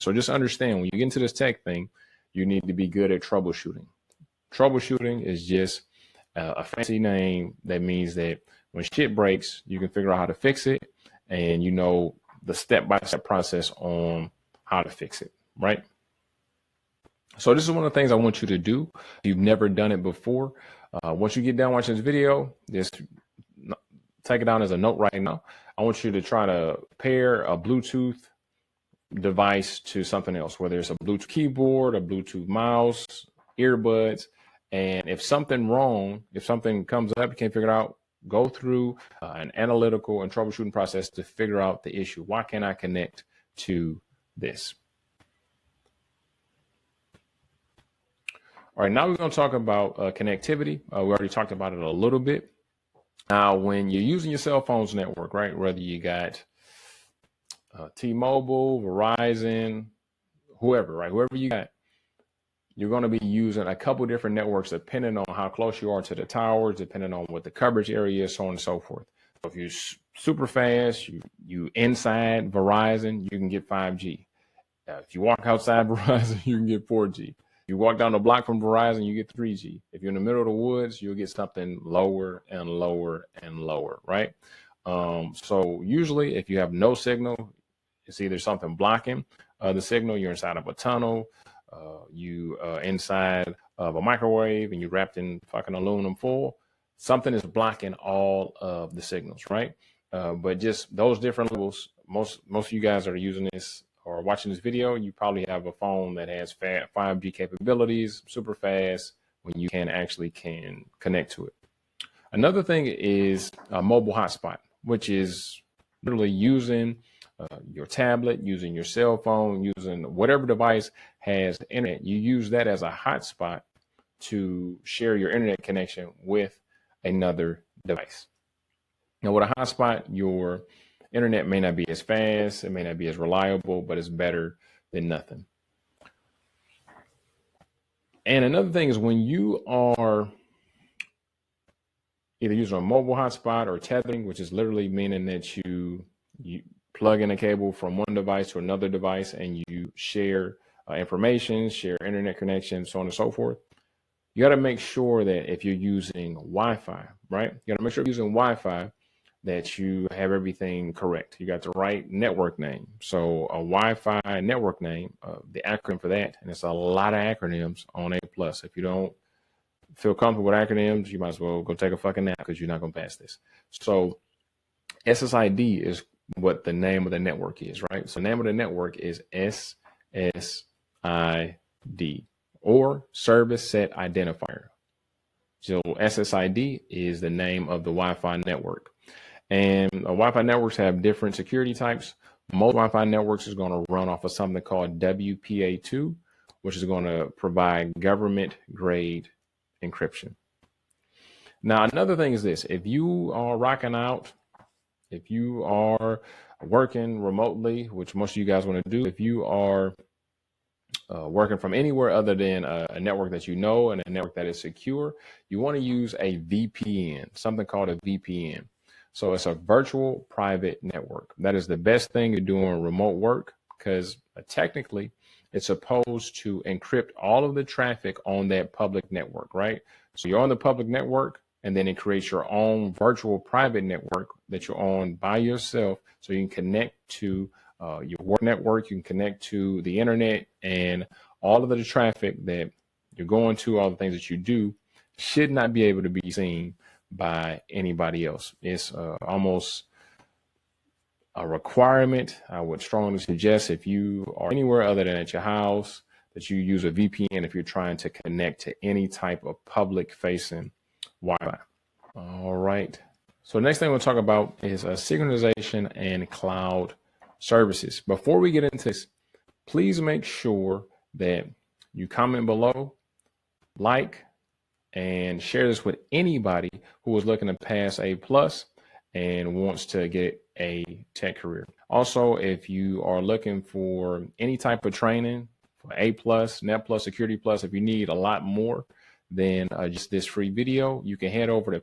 So just understand, when you get into this tech thing, you need to be good at troubleshooting. Troubleshooting is just a fancy name that means that when shit breaks, you can figure out how to fix it, and you know the step-by-step process on how to fix it, right? So this is one of the things I want you to do. If you've never done it before, once you get done watching this video, just take it down as a note right now. I want you to try to pair a Bluetooth device to something else, whether it's a Bluetooth keyboard, a Bluetooth mouse, earbuds. And if something wrong, if something comes up, you can't figure it out, go through an analytical and troubleshooting process to figure out the issue. Why can't I connect to this? All right, now we're going to talk about connectivity. We already talked about it a little bit. Now, when you're using your cell phone's network, right, whether you got T-Mobile, Verizon, whoever, right, whoever you got, you're going to be using a couple different networks depending on how close you are to the towers, depending on what the coverage area is, so on and so forth. So if you're super fast, you inside Verizon, you can get 5G. If you walk outside Verizon, you can get 4G. You walk down the block from Verizon, you get 3G. If you're in the middle of the woods, you'll get something lower and lower and lower, right? So usually if you have no signal, it's either something blocking the signal, you're inside of a tunnel, you inside of a microwave, and you're wrapped in fucking aluminum foil. Something is blocking all of the signals, right? But just those different levels, most of you guys are using this or watching this video, you probably have a phone that has 5G capabilities, super fast, when you can connect to it. Another thing is a mobile hotspot, which is literally using your tablet, using your cell phone, using whatever device has the internet. You use that as a hotspot to share your internet connection with another device. Now, with a hotspot, your internet may not be as fast, it may not be as reliable, but it's better than nothing. And another thing is, when you are either using a mobile hotspot or tethering, which is literally meaning that you plug in a cable from one device to another device and you share information, share internet connection, so on and so forth. You got to make sure that if you're using Wi-Fi, right? You got to make sure you're using Wi-Fi, that you have everything correct. You got the right network name. So a Wi-Fi network name, the acronym for that, and it's a lot of acronyms on A+. If you don't feel comfortable with acronyms, you might as well go take a fucking nap, because you're not going to pass this. So SSID is what the name of the network is, right? So the name of the network is SSID, or Service Set Identifier. So SSID is the name of the Wi-Fi network. And Wi-Fi networks have different security types. Most Wi-Fi networks is going to run off of something called WPA2, which is going to provide government grade encryption. Now, another thing is this: if you are rocking out, if you are working remotely, which most of you guys want to do, if you are working from anywhere other than a network that you know and a network that is secure, you want to use a VPN, something called a VPN. So it's a virtual private network. That is the best thing to do on remote work, because technically it's supposed to encrypt all of the traffic on that public network, right? So you're on the public network, and then it creates your own virtual private network that you're on by yourself, so you can connect to your work network, you can connect to the internet, and all of the traffic that you're going to, all the things that you do, should not be able to be seen by anybody else. It's almost a requirement. I would strongly suggest, if you are anywhere other than at your house, that you use a VPN if you're trying to connect to any type of public facing Wi-Fi. All right. So the next thing we'll talk about is synchronization and cloud services. Before we get into this, please make sure that you comment below, like, and share this with anybody who is looking to pass A+ and wants to get a tech career. Also, if you are looking for any type of training for A+, Net Plus, Security Plus, if you need a lot more than just this free video, you can head over to